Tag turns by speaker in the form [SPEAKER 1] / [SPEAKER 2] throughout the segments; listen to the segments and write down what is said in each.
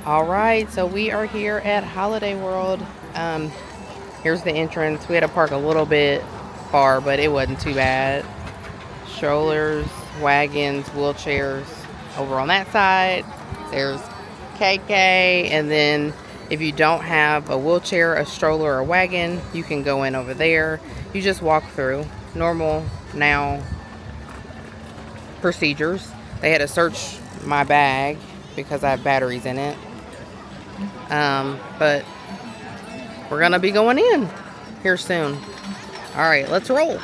[SPEAKER 1] All right, so we are here at Holiday World. Here's the entrance. We had to park a little bit far, but it wasn't too bad. Strollers, wagons, wheelchairs over on that side. There's KK, and then if you don't have a wheelchair, a stroller, or a wagon, you can go in over there. You just walk through. Normal now procedures. They had to search my bag because I have batteries in it. But we're gonna be going in here soon. All right, let's roll.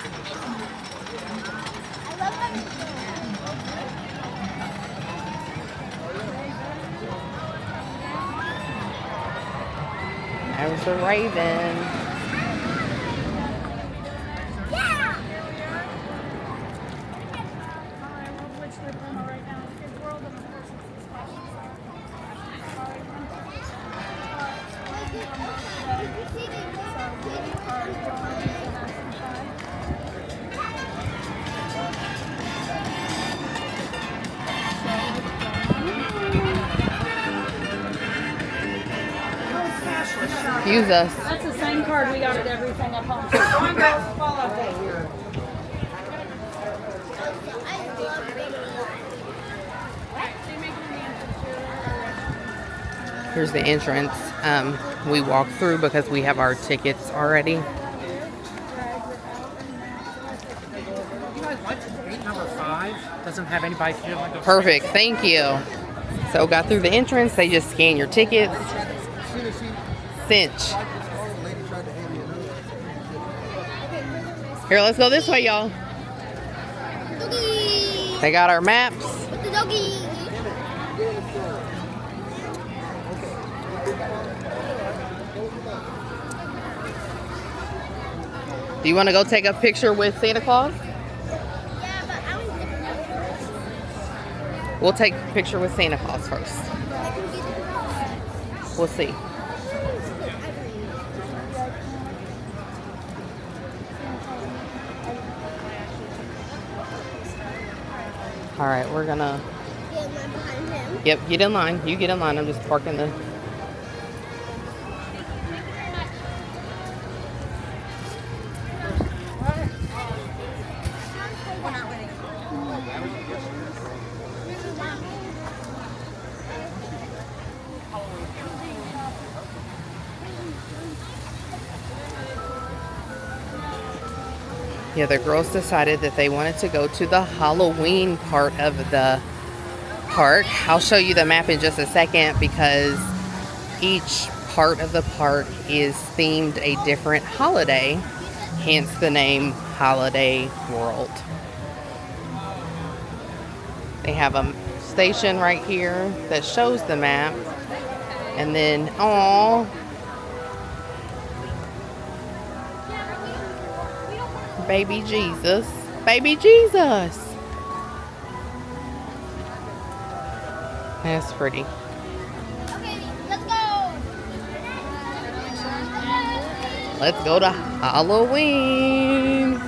[SPEAKER 1] There's the Raven. Use us.
[SPEAKER 2] That's the same card we got at everything up home. So go on, girls, follow.
[SPEAKER 1] Here's the entrance. We walk through because we have our tickets already.
[SPEAKER 3] You guys like gate number 5? Doesn't have anybody here.
[SPEAKER 1] Perfect, thank you. So got through the entrance. They just scan your tickets. Cinch. Here, let's go this way, y'all. They got our maps. Do you want to go take a picture with Santa Claus?
[SPEAKER 4] Yeah, but I was
[SPEAKER 1] We'll take a picture with Santa Claus first. We'll see. All right, we're gonna.
[SPEAKER 4] get in line behind him.
[SPEAKER 1] Yep, get in line. You get in line. I'm just parking the. Yeah, the girls decided that they wanted to go to the Halloween part of the park. I'll show you the map in just a second because each part of the park is themed a different holiday, hence the name Holiday World. They have a station right here that shows the map, and then, oh, baby Jesus. Baby Jesus. That's pretty.
[SPEAKER 4] Okay, let's go.
[SPEAKER 1] Let's go to Halloween.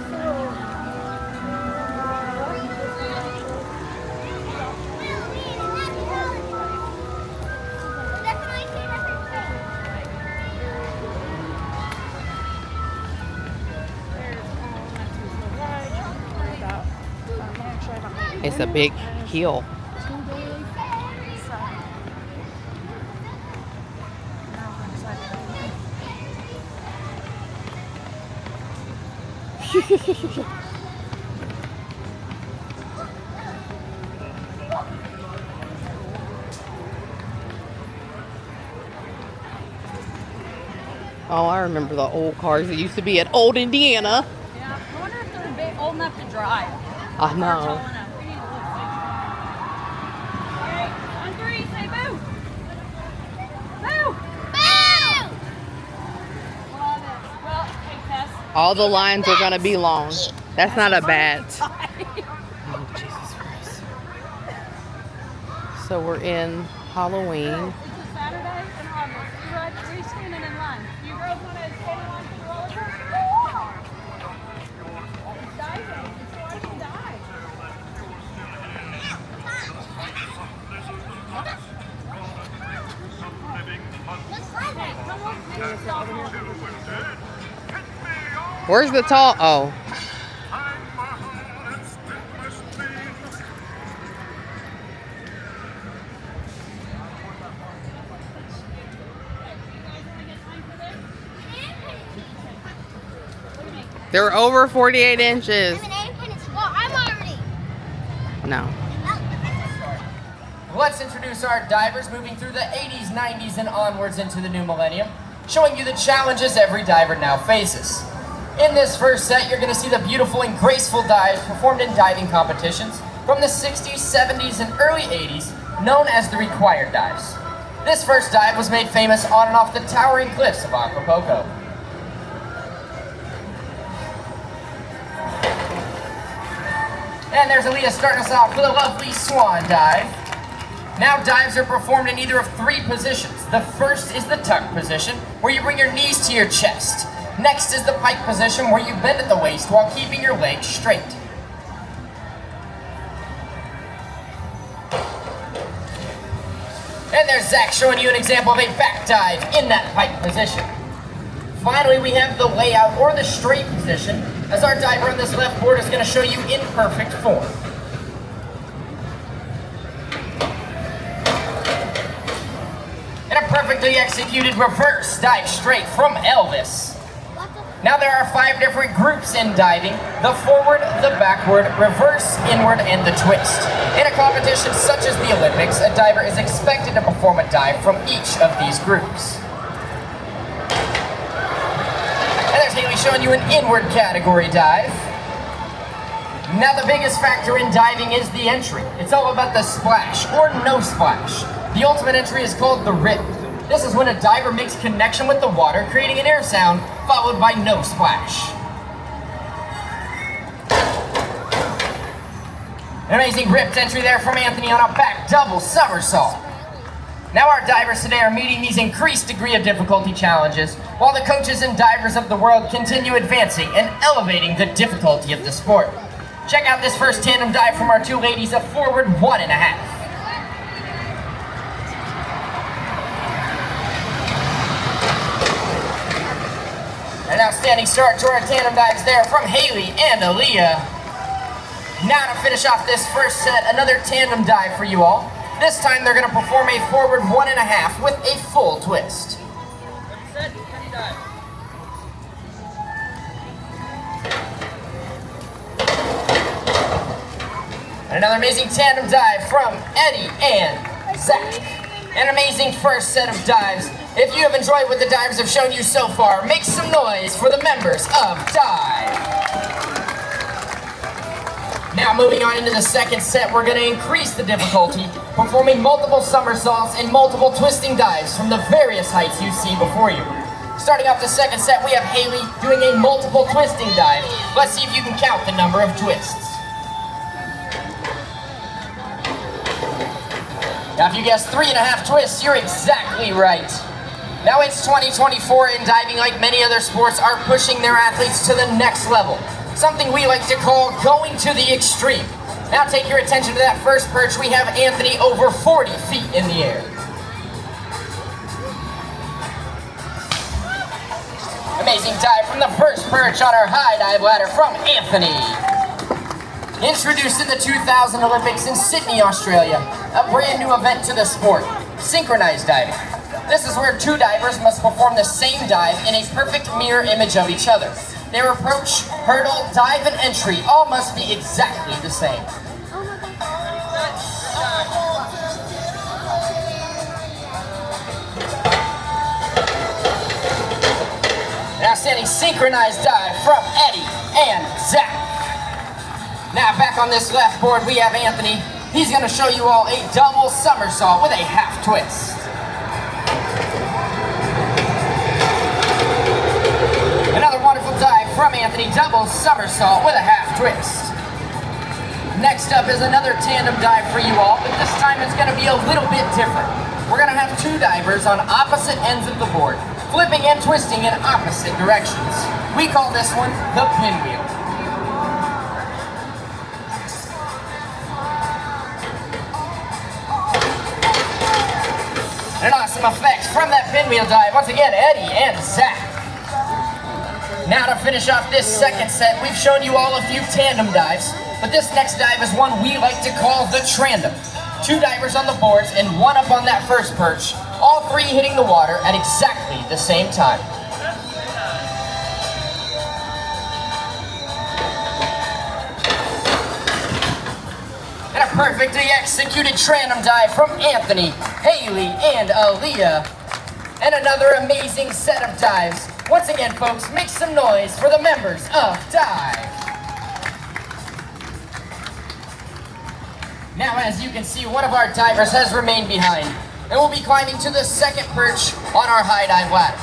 [SPEAKER 1] It's a big hill. Oh, I remember the old cars that used to be at Old Indiana.
[SPEAKER 2] Yeah, I wonder if they're big, old enough to drive.
[SPEAKER 1] I know.
[SPEAKER 2] We need to look. Okay, on 3, say boo. Boo.
[SPEAKER 4] Boo!
[SPEAKER 2] Love it. Well, hey, Kess.
[SPEAKER 1] All the lines are going to be long. That's not a bat. Oh, Jesus Christ. So we're in Halloween.
[SPEAKER 2] It's a Saturday in August. We're standing in line. You girls want to stand in line for the roller coaster? It's diving. It's so I can dive. Okay, come on, next stop.
[SPEAKER 1] Where's the tall? Oh. They're over 48 inches.
[SPEAKER 4] I'm an independent. Well, I'm already.
[SPEAKER 1] No.
[SPEAKER 5] Let's introduce our divers moving through the 80s, 90s, and onwards into the new millennium, showing you the challenges every diver now faces. In this first set, you're going to see the beautiful and graceful dives performed in diving competitions from the 60s, 70s, and early 80s, known as the required dives. This first dive was made famous on and off the towering cliffs of Acapulco. And there's Aaliyah starting us off with a lovely swan dive. Now dives are performed in either of three positions. The first is the tuck position, where you bring your knees to your chest. Next is the pike position, where you bend at the waist while keeping your legs straight. And there's Zach showing you an example of a back dive in that pike position. Finally, we have the layout or the straight position, as our diver on this left board is going to show you in perfect form. And a perfectly executed reverse dive straight from Elvis. Now there are 5 different groups in diving: the forward, the backward, reverse, inward, and the twist. In a competition such as the Olympics, a diver is expected to perform a dive from each of these groups. And there's Haley showing you an inward category dive. Now the biggest factor in diving is the entry. It's all about the splash or no splash. The ultimate entry is called the rip. This is when a diver makes connection with the water, creating an air sound, followed by no splash. An amazing ripped entry there from Anthony on a back double somersault. Now our divers today are meeting these increased degree of difficulty challenges, while the coaches and divers of the world continue advancing and elevating the difficulty of the sport. Check out this first tandem dive from our 2 ladies, a forward 1.5. An outstanding start to our tandem dives there from Haley and Aaliyah. Now to finish off this first set, another tandem dive for you all. This time they're going to perform a forward 1.5 with a full twist.
[SPEAKER 3] Set, penny dive.
[SPEAKER 5] And another amazing tandem dive from Eddie and Zach. An amazing first set of dives. If you have enjoyed what the divers have shown you so far, make some noise for the members of Dive. Now moving on into the second set, we're going to increase the difficulty, performing multiple somersaults and multiple twisting dives from the various heights you see before you. Starting off the second set, we have Haley doing a multiple twisting dive. Let's see if you can count the number of twists. Now if you guessed 3.5 twists, you're exactly right. Now it's 2024 and diving, like many other sports, are pushing their athletes to the next level. Something we like to call going to the extreme. Now take your attention to that first perch. We have Anthony over 40 feet in the air. Amazing dive from the first perch on our high dive ladder from Anthony. Introduced in the 2000 Olympics in Sydney, Australia, a brand new event to the sport, synchronized diving. This is where 2 divers must perform the same dive in a perfect mirror image of each other. Their approach, hurdle, dive, and entry all must be exactly the same. An outstanding synchronized dive from Eddie and Zach. Now back on this left board, we have Anthony. He's going to show you all a double somersault with a half twist. Another wonderful dive from Anthony, double somersault with a half twist. Next up is another tandem dive for you all, but this time it's going to be a little bit different. We're going to have 2 divers on opposite ends of the board, flipping and twisting in opposite directions. We call this one the pinwheel. And an awesome effect from that pinwheel dive. Once again, Eddie and Zach. Now to finish off this second set, we've shown you all a few tandem dives, but this next dive is one we like to call the trandom. 2 divers on the boards and 1 up on that first perch, all 3 hitting the water at exactly the same time. And a perfectly executed trandom dive from Anthony, Haley, and Aaliyah. And another amazing set of dives. Once again, folks, make some noise for the members of Dive. Now, as you can see, one of our divers has remained behind, and will be climbing to the second perch on our high dive ladder.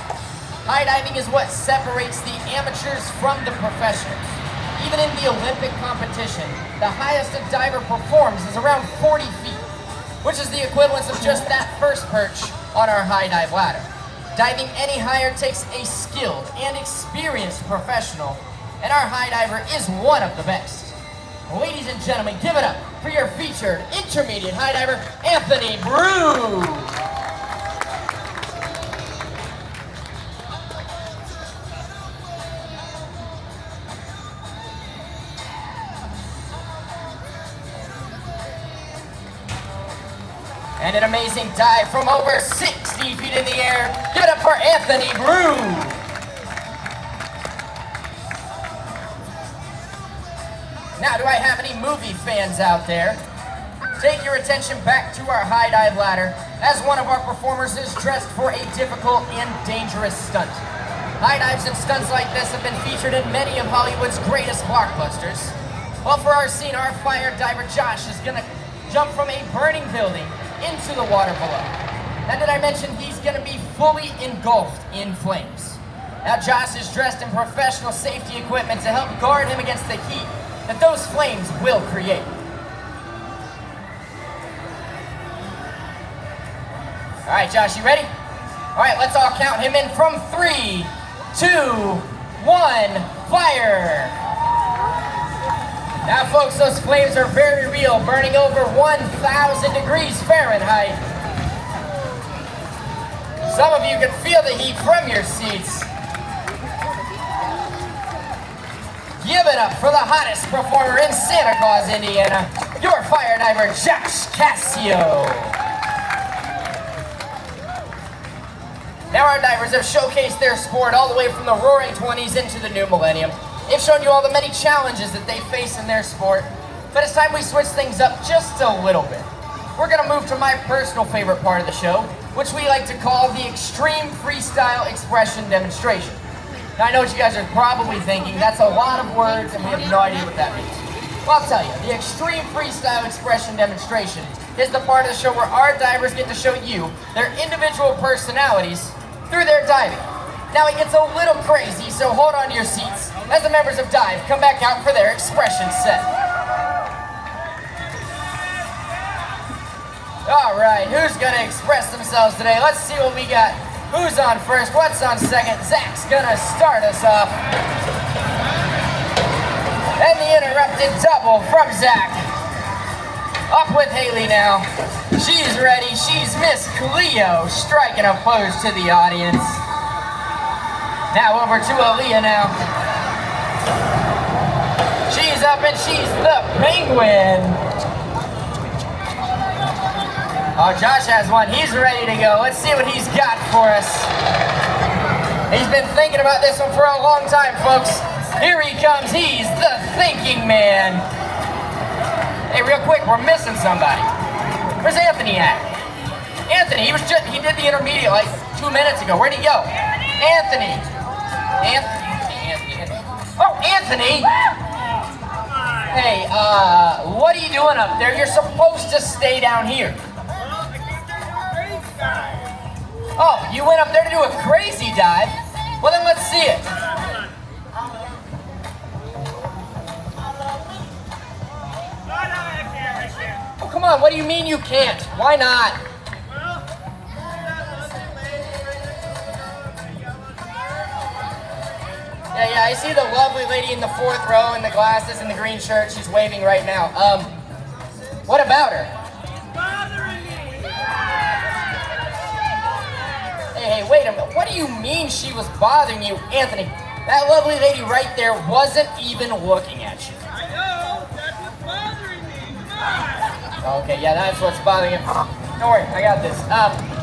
[SPEAKER 5] High diving is what separates the amateurs from the professionals. Even in the Olympic competition, the highest a diver performs is around 40 feet, which is the equivalent of just that first perch on our high dive ladder. Diving any higher takes a skilled and experienced professional, and our high diver is one of the best. Ladies and gentlemen, give it up for your featured intermediate high diver, Anthony Brew. And an amazing dive from over 60 feet in the air. Give it up for Anthony Brew. Now, do I have any movie fans out there? Take your attention back to our high dive ladder, as one of our performers is dressed for a difficult and dangerous stunt. High dives and stunts like this have been featured in many of Hollywood's greatest blockbusters. Well, for our scene, our fire diver Josh is gonna jump from a burning building into the water below. And did I mention he's gonna be fully engulfed in flames? Now Josh is dressed in professional safety equipment to help guard him against the heat that those flames will create. All right, Josh, you ready? All right, let's all count him in from 3, 2, 1, fire! Now, folks, those flames are very real, burning over 1,000 degrees Fahrenheit. Some of you can feel the heat from your seats. Give it up for the hottest performer in Santa Claus, Indiana, your fire diver, Josh Cassio. Now our divers have showcased their sport all the way from the roaring 20s into the new millennium. They've shown you all the many challenges that they face in their sport, but it's time we switch things up just a little bit. We're gonna move to my personal favorite part of the show, which we like to call the Extreme Freestyle Expression Demonstration. Now I know what you guys are probably thinking, that's a lot of words and we have no idea what that means. Well, I'll tell you, the Extreme Freestyle Expression Demonstration is the part of the show where our divers get to show you their individual personalities through their diving. Now it gets a little crazy, so hold on to your seats as the members of Dive come back out for their expression set. All right, who's gonna express themselves today? Let's see what we got. Who's on first? What's on second? Zach's gonna start us off. And the interrupted double from Zach. Up with Haley now. She's ready. She's Miss Cleo, striking a pose to the audience. Now over to Aaliyah now. She's up and she's the penguin. Oh, Josh has one. He's ready to go. Let's see what he's got for us. He's been thinking about this one for a long time, folks. Here he comes. He's the thinking man. Hey, real quick, we're missing somebody. Where's Anthony at? Anthony, he did the intermediate like 2 minutes ago. Where'd he go? Anthony. Anthony. Oh, Anthony! Hey, what are you doing up there? You're supposed to stay down here. Oh, you went up there to do a crazy dive? Well, then let's see it. Oh, come on, what do you mean you can't? Why not? Yeah, I see the lovely lady in the 4th row in the glasses and the green shirt. She's waving right now. What about her? you mean she was bothering you? Anthony, that lovely lady right there wasn't even looking at you.
[SPEAKER 6] I know, that's what's bothering me. Come on.
[SPEAKER 5] Okay, yeah, that's what's bothering you. Don't worry, I got this.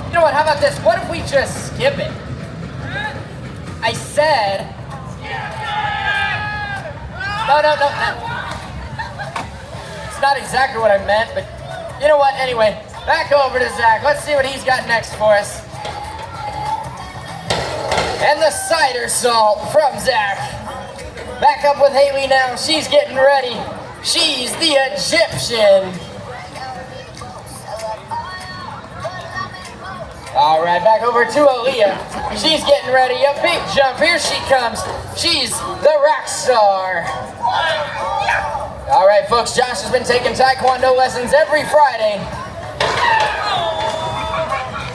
[SPEAKER 5] You know what, how about this? What if we just skip it? I said... No. It's not exactly what I meant, but you know what, anyway. Back over to Zach. Let's see what he's got next for us. And the cider salt from Zach. Back up with Haley now. She's getting ready. She's the Egyptian. All right, back over to Aaliyah. She's getting ready. A big jump. Here she comes. She's the rock star. All right, folks. Josh has been taking Taekwondo lessons every Friday.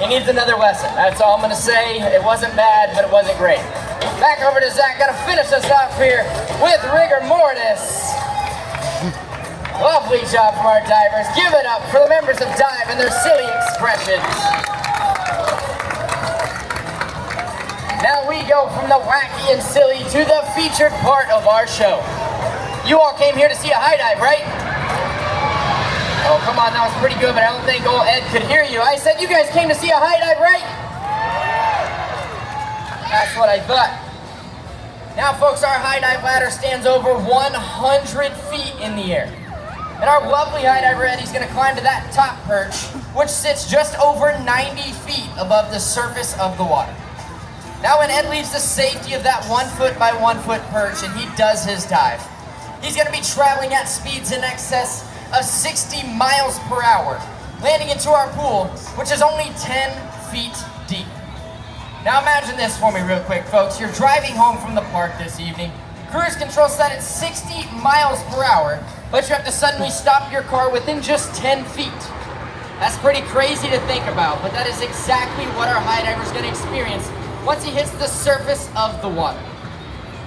[SPEAKER 5] He needs another lesson. That's all I'm going to say. It wasn't bad, but it wasn't great. Back over to Zach. Got to finish us off here with rigor mortis. Lovely job from our divers. Give it up for the members of Dive and their silly expressions. Now we go from the wacky and silly to the featured part of our show. You all came here to see a high dive, right? Oh, come on, that was pretty good, but I don't think old Ed could hear you. I said you guys came to see a high dive, right? That's what I thought. Now, folks, our high dive ladder stands over 100 feet in the air. And our lovely high diver Eddie's gonna climb to that top perch, which sits just over 90 feet above the surface of the water. Now, when Ed leaves the safety of that 1 foot by 1 foot perch and he does his dive, he's gonna be traveling at speeds in excess of 60 miles per hour, landing into our pool, which is only 10 feet deep. Now imagine this for me real quick, folks. You're driving home from the park this evening. Cruise control set at 60 miles per hour, but you have to suddenly stop your car within just 10 feet. That's pretty crazy to think about, but that is exactly what our high diver is going to experience once he hits the surface of the water.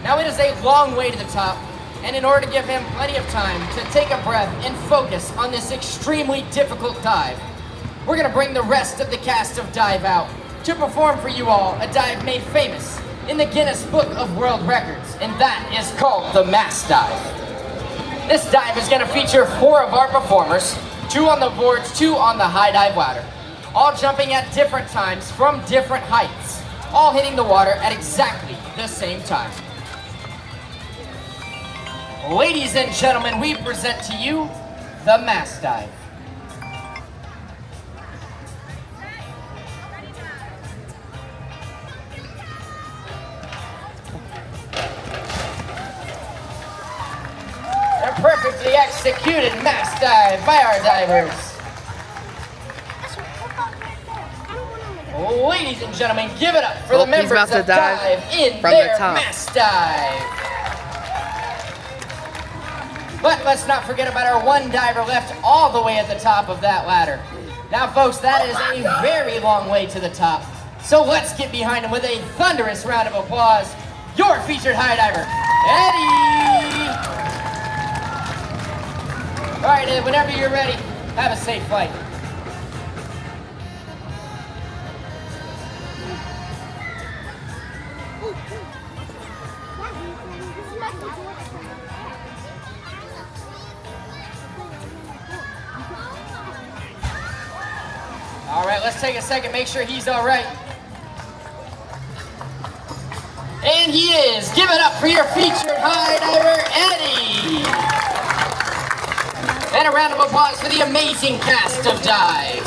[SPEAKER 5] Now it is a long way to the top, and in order to give him plenty of time to take a breath and focus on this extremely difficult dive, we're gonna bring the rest of the cast of Dive out to perform for you all a dive made famous in the Guinness Book of World Records, and that is called the Mass Dive. This dive is gonna feature 4 of our performers, 2 on the boards, 2 on the high dive ladder, all jumping at different times from different heights, all hitting the water at exactly the same time. Ladies and gentlemen, we present to you the Mass Dive. A perfectly executed Mass Dive by our divers. Ladies and gentlemen, give it up for the members
[SPEAKER 1] about to
[SPEAKER 5] of Dive in
[SPEAKER 1] from
[SPEAKER 5] their
[SPEAKER 1] the top.
[SPEAKER 5] Mass Dive. But let's not forget about our one diver left all the way at the top of that ladder. Now, folks, that is a very long way to the top. So let's get behind him with a thunderous round of applause. Your featured high diver, Eddie! All right, Ed, whenever you're ready, have a safe flight. All right, let's take a second, make sure he's all right. And he is. Give it up for your featured high diver, Eddie. And a round of applause for the amazing cast of Dive.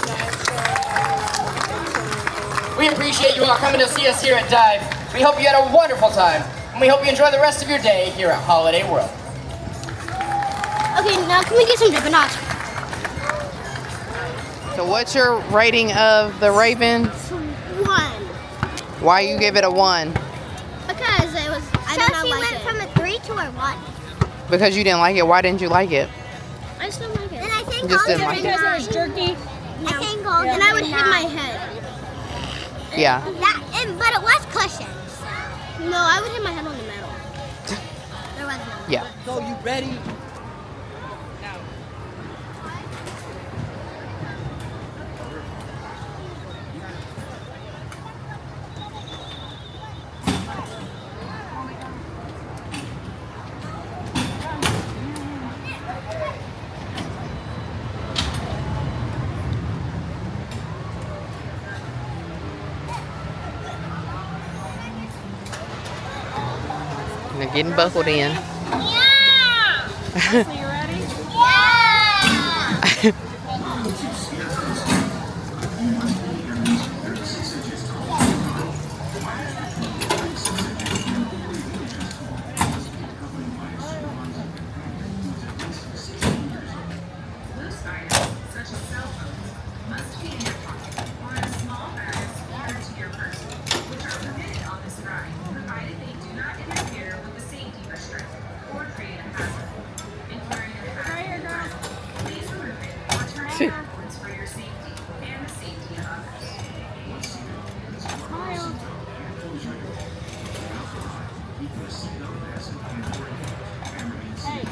[SPEAKER 5] We appreciate you all coming to see us here at Dive. We hope you had a wonderful time, and we hope you enjoy the rest of your day here at Holiday World.
[SPEAKER 4] Okay, now can we get some dipping knots?
[SPEAKER 1] So what's your rating of the Raven?
[SPEAKER 4] 1.
[SPEAKER 1] Why you give it a 1?
[SPEAKER 4] Because it was. I did not like it. From a 3 to a 1.
[SPEAKER 1] Because you didn't like it. Why didn't you like it?
[SPEAKER 4] I just don't like it. And I think
[SPEAKER 1] Just didn't like it.
[SPEAKER 2] Because it was jerky.
[SPEAKER 4] I think all. And I would hit my head.
[SPEAKER 1] Yeah.
[SPEAKER 4] But it was cushions. No, I would hit my head on the metal. There was no.
[SPEAKER 1] Yeah.
[SPEAKER 3] So you ready?
[SPEAKER 1] They're getting buckled in.
[SPEAKER 4] Yeah!
[SPEAKER 2] So you ready?
[SPEAKER 4] Yeah!
[SPEAKER 2] Right here, girl. Smile. Hey.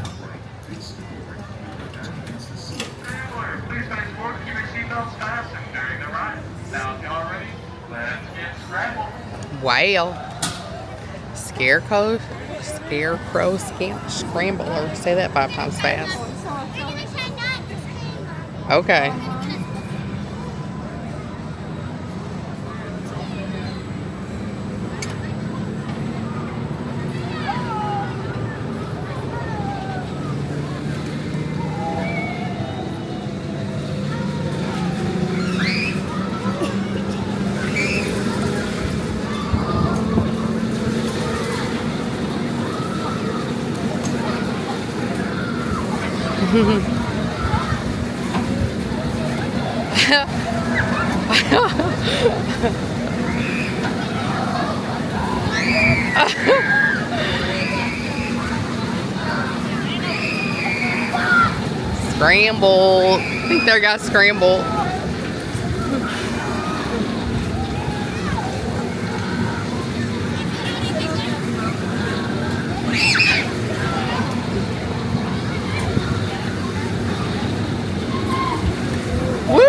[SPEAKER 6] Please transport, keep your seatbelts fastened during the ride. Now, if y'all ready, let's get scrambled.
[SPEAKER 1] Wow. Scarecrow scrambler. Say that 5 times fast. Okay. Scrambled. I think they got scrambled. Woo!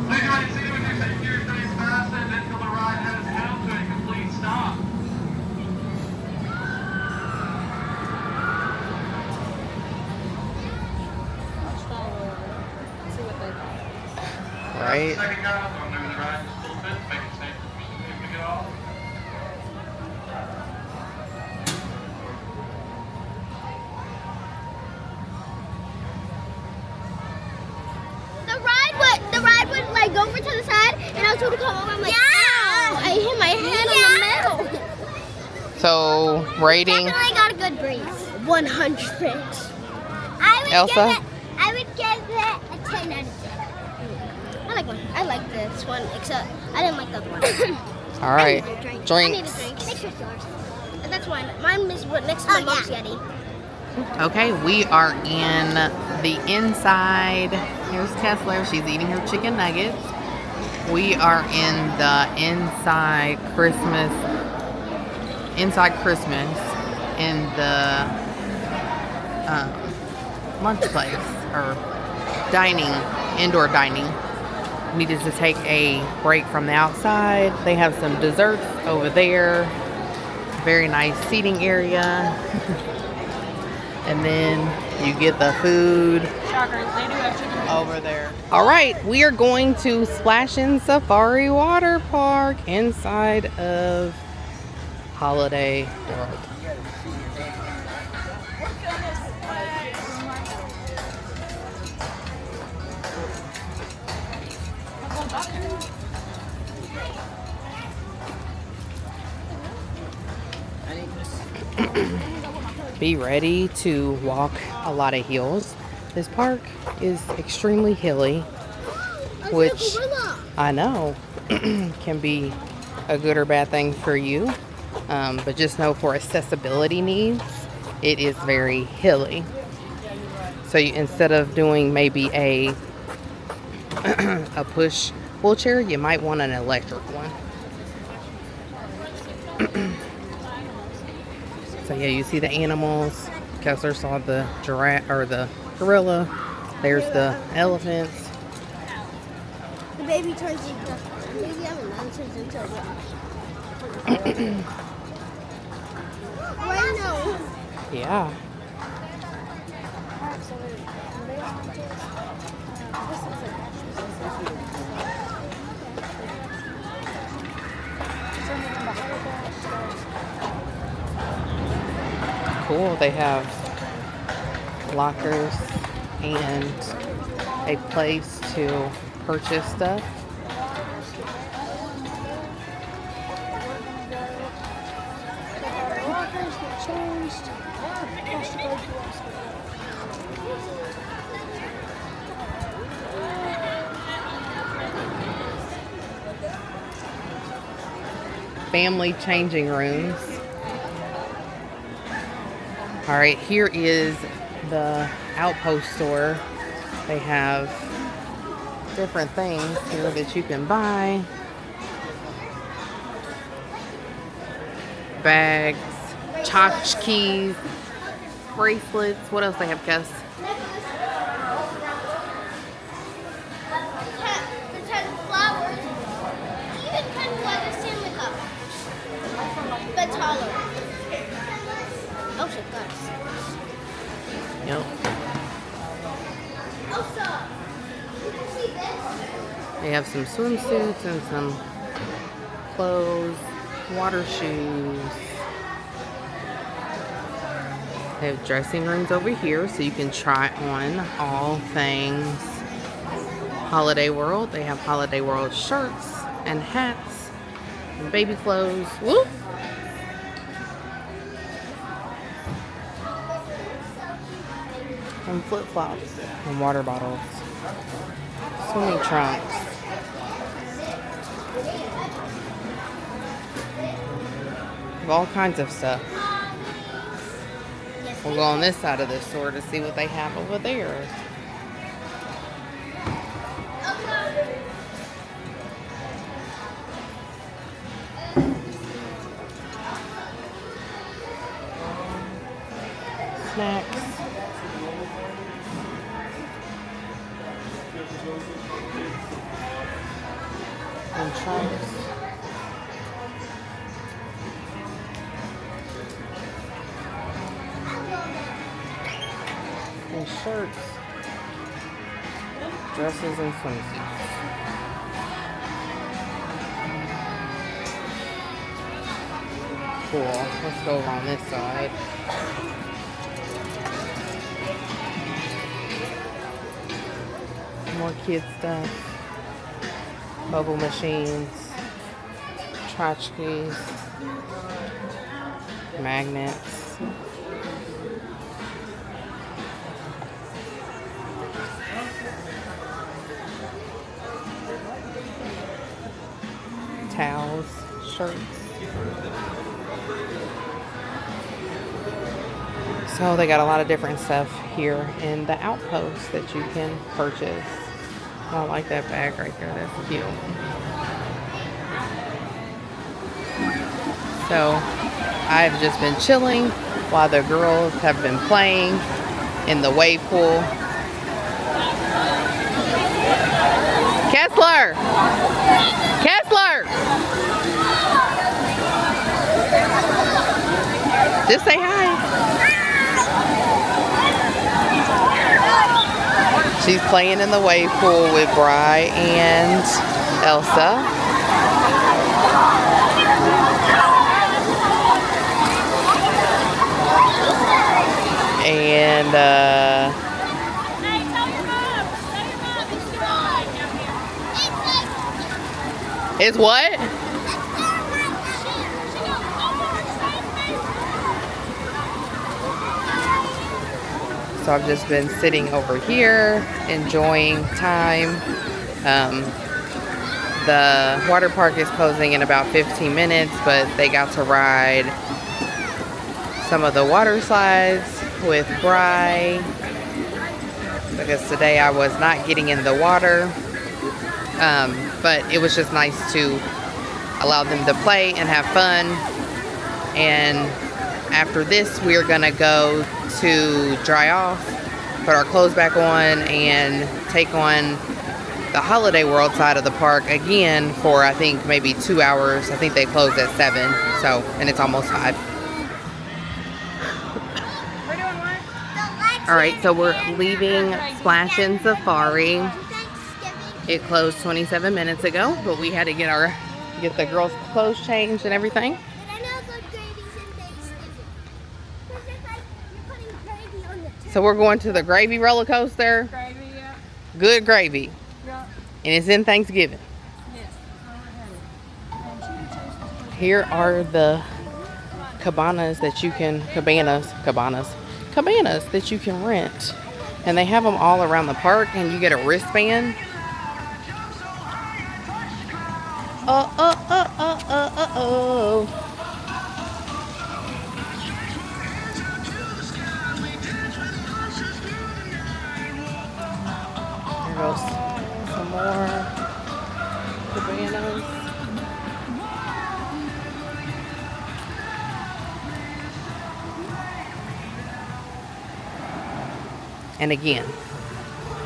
[SPEAKER 6] Please ride your seat with your safety restraints fastened until the ride has come to a complete stop.
[SPEAKER 1] Right.
[SPEAKER 6] Second guys, I'm moving the ride just a little bit, make it safe for me to get off.
[SPEAKER 4] The ride would like go over to the side, and I was told to come over. I'm like, ow! I hit my head on the metal.
[SPEAKER 1] So, rating.
[SPEAKER 4] Definitely got a good breeze. 100.
[SPEAKER 1] Elsa?
[SPEAKER 4] I would give it a 10 out of 10. I like this one, except I didn't like the other one.
[SPEAKER 1] All right.
[SPEAKER 4] I need a drink.
[SPEAKER 1] Drinks.
[SPEAKER 4] I need a drink. Next to yours. That's one. Mine is next to my mom's Yeti.
[SPEAKER 1] Okay, we are in the inside. Here's Kessler. She's eating her chicken nuggets. We are in the inside Christmas in the lunch place or indoor dining. Needed to take a break from the outside. They have some desserts over there. Very nice seating area. And then you get the food
[SPEAKER 2] Shocker, they do have chicken.
[SPEAKER 1] over there. All right, we are going to Splash in Safari Water Park inside of Holiday World. Be ready to walk a lot of hills. This park is extremely hilly, which I know can be a good or bad thing for you. But just know for accessibility needs, it is very hilly. So instead of doing maybe a push wheelchair, you might want an electric one. So yeah, you see the animals. Kessler saw the giraffe or the gorilla. There's the elephants.
[SPEAKER 4] The baby turns into maybe I'm a man turns into a right now.
[SPEAKER 1] Yeah. Cool. They have lockers and a place to purchase stuff. Family changing rooms. All right, here is the Outpost store. They have different things here that you can buy. Bags, tchotchkes, bracelets. What else they have, Gus?
[SPEAKER 4] Flowers. Even kind of like a Stanley Cup, but taller. Oh, shit, guys.
[SPEAKER 1] Yep.
[SPEAKER 4] Oh, stop. You can see this.
[SPEAKER 1] They have some swimsuits and some clothes, water shoes. They have dressing rooms over here so you can try on all things Holiday World. They have Holiday World shirts and hats and baby clothes. Whoop! And flip-flops and water bottles. Swimming trunks. Have all kinds of stuff. We'll go on this side of the store to see what they have over there. Snacks. And trunks. And shirts. Dresses and swimsuits. Cool. Let's go over on this side. More kid stuff. Bubble machines. Tchotchkes. Magnets. Towels, shirts. So they got a lot of different stuff here in the Outpost that you can purchase. I like that bag right there. That's cute. So I've just been chilling while the girls have been playing in the wave pool. Kessler! Kessler! Just say hi. She's playing in the wave pool with Bri and Elsa. And
[SPEAKER 2] Hey, tell your mom. Tell your mom it's dry down here.
[SPEAKER 1] it's what?
[SPEAKER 2] She goes, oh,
[SPEAKER 1] So I've just been sitting over here, enjoying time. The water park is closing in about 15 minutes, but they got to ride some of the water slides with Bri, because today I was not getting in the water. But it was just nice to allow them to play and have fun. And after this, we're gonna go to dry off, put our clothes back on, and take on the Holiday World side of the park again for I think maybe 2 hours. I think they closed at 7, so, and it's almost 5.
[SPEAKER 2] We're doing what?
[SPEAKER 1] All right, so we're leaving Splash and Safari. It closed 27 minutes ago, but we had to get the girls' clothes changed and everything.
[SPEAKER 4] But I know the gravy's in Thanksgiving. Because it's like you're putting gravy on the
[SPEAKER 1] So we're going to the gravy roller coaster.
[SPEAKER 2] Gravy, yeah.
[SPEAKER 1] Good gravy.
[SPEAKER 2] Yeah.
[SPEAKER 1] And it's in Thanksgiving.
[SPEAKER 2] Yes. Where
[SPEAKER 1] Here are the cabanas that you can rent. And they have them all around the park, and you get a wristband. Oh. Here goes some more cabanas. And again,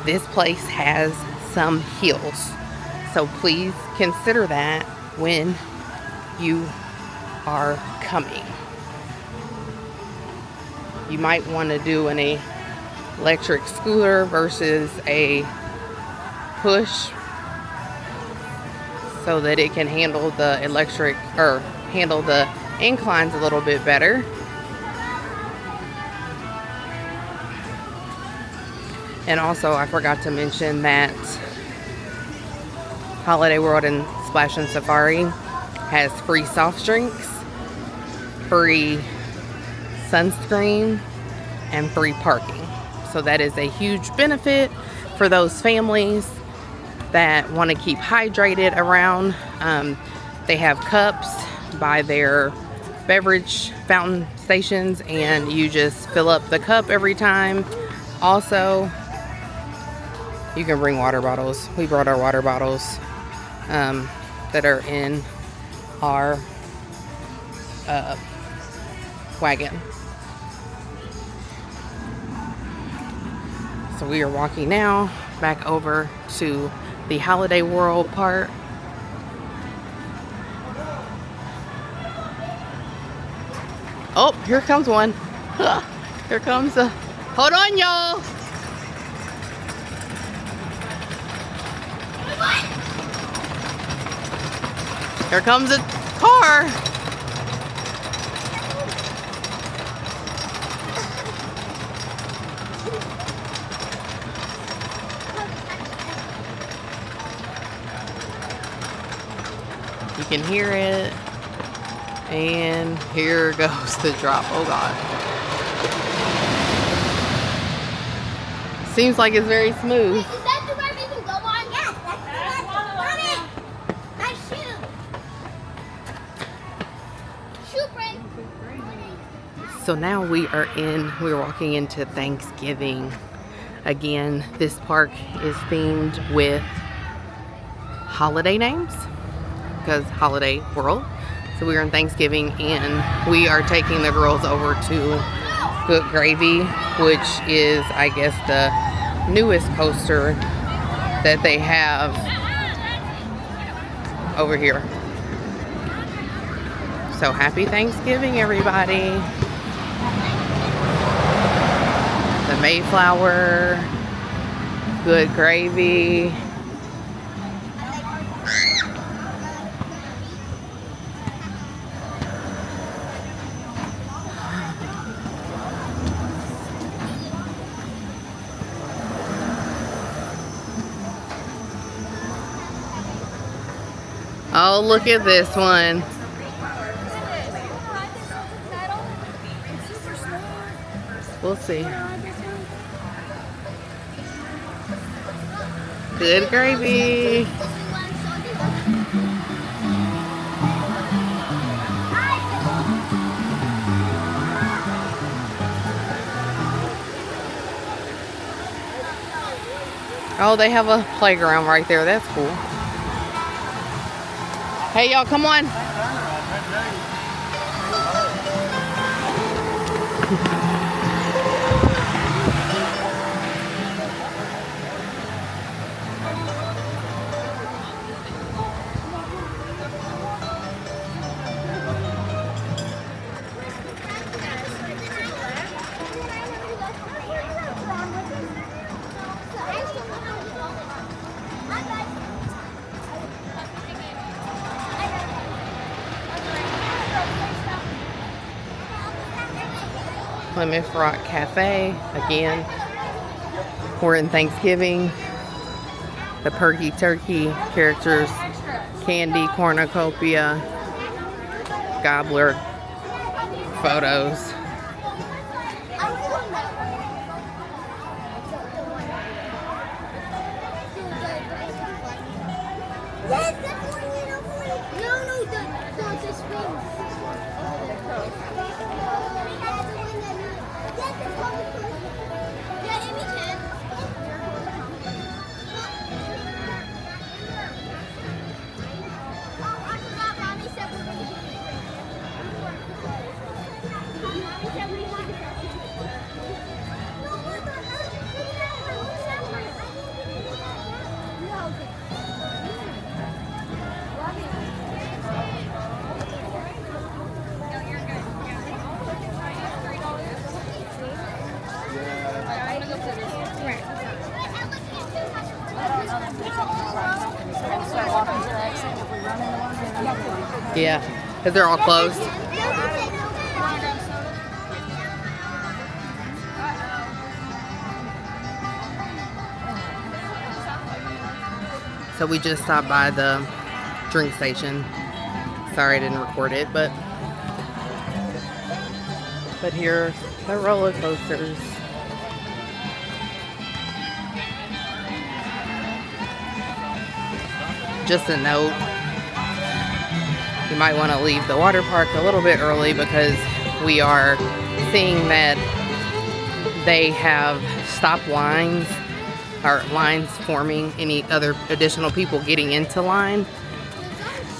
[SPEAKER 1] this place has some hills. So please consider that when you are coming. You might want to do an electric scooter versus a push, so that it can handle the handle the inclines a little bit better. And also, I forgot to mention that Holiday World and Splash and Safari has free soft drinks, free sunscreen, and free parking. So that is a huge benefit for those families that want to keep hydrated around. They have cups by their beverage fountain stations, and you just fill up the cup every time. Also, you can bring water bottles. We brought our water bottles that are in our wagon. So we are walking now back over to the Holiday World part. Oh, here comes one. Here comes a... Hold on, y'all. Here comes a car. You can hear it. And here goes the drop. Oh God. Seems like it's very smooth.
[SPEAKER 4] Is that the one we can go on? Yes, that's the one. Nice shoe. Shoe break.
[SPEAKER 1] So now we're walking into Thanksgiving. Again, this park is themed with holiday names, because Holiday World. So we are in Thanksgiving, and we are taking the girls over to Good Gravy, which is, I guess, the newest coaster that they have over here. So happy Thanksgiving, everybody. The Mayflower, Good Gravy. Oh, look at this one. We'll see. Good gravy. Oh, they have a playground right there. That's cool. Hey, y'all, come on. Plymouth Rock Cafe. Again, we're in Thanksgiving. The Perky Turkey characters, candy, cornucopia, gobbler, photos.
[SPEAKER 4] Yes, that's one little boy. No, the springs. Oh, they're close. Yes, it's called the springs. Yeah, Amy can. Oh, I forgot. Mommy said we're going to do it. Mommy said we want to do it.
[SPEAKER 1] Yeah, because they're all closed. So we just stopped by the drink station. Sorry I didn't record it, but here are the roller coasters. Just a note, you might want to leave the water park a little bit early because we are seeing that they have stopped lines or lines forming, any other additional people getting into line,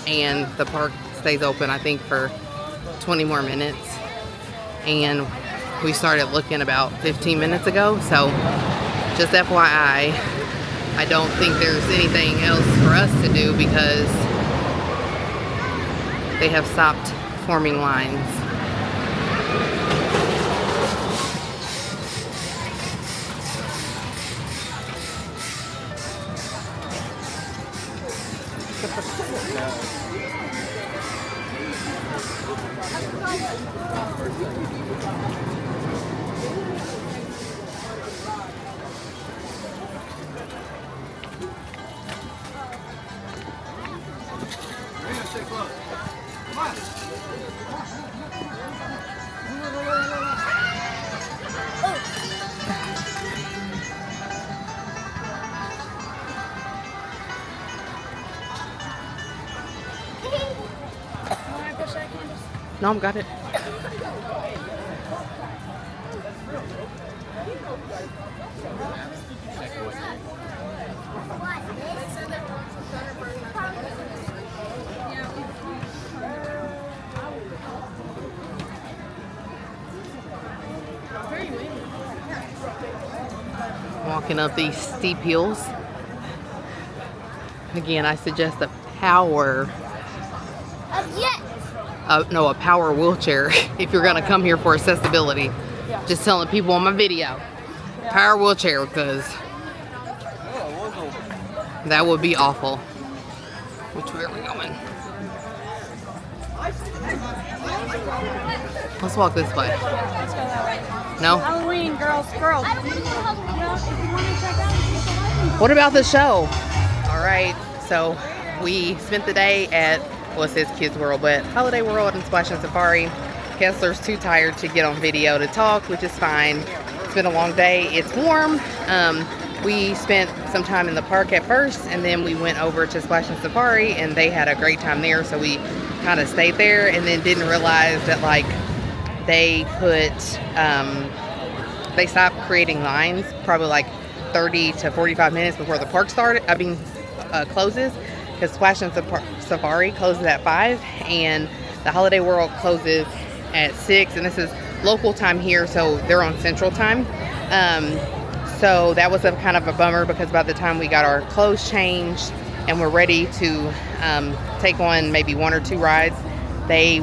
[SPEAKER 1] and the park stays open I think for 20 more minutes, and we started looking about 15 minutes ago, so just FYI, I don't think there's anything else for us to do because they have stopped forming lines. No, I've got it. Walking up these steep hills. Again, I suggest a power. No, a power wheelchair if you're gonna come here for accessibility. Yeah. Just telling people on my video, yeah. Power wheelchair, because that would be awful. Which way are we going? Let's walk this way. Let's go that way. No?
[SPEAKER 2] Halloween, girls.
[SPEAKER 1] What about the show? All right, so we spent the day at, well, it says Kids World, but Holiday World and Splash and Safari. Kessler's too tired to get on video to talk, which is fine. It's been a long day. It's warm. we spent some time in the park at first, and then we went over to Splash and Safari, and they had a great time there, so we kind of stayed there, and then didn't realize that like they put they stopped creating lines probably like 30 to 45 minutes before the park closes, because Splash and Safari closes at 5 and the Holiday World closes at 6, and this is local time here, so they're on Central Time. So that was a kind of a bummer, because by the time we got our clothes changed and we're ready to take on maybe 1 or 2 rides, the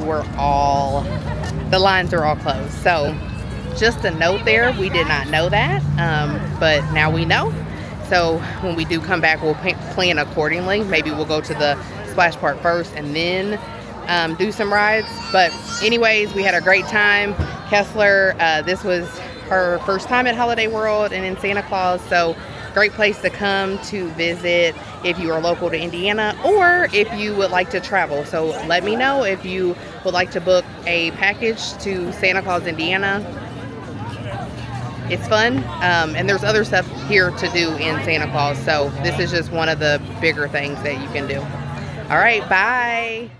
[SPEAKER 1] lines are all closed. So just a note there, we did not know that, but now we know. So when we do come back, we'll plan accordingly. Maybe we'll go to the Splash Park first and then do some rides. But anyways, we had a great time. Kessler, this was her first time at Holiday World and in Santa Claus, so great place to come to visit if you are local to Indiana, or if you would like to travel. So let me know if you would like to book a package to Santa Claus, Indiana. It's fun, and there's other stuff here to do in Santa Claus, so this is just one of the bigger things that you can do. All right, bye.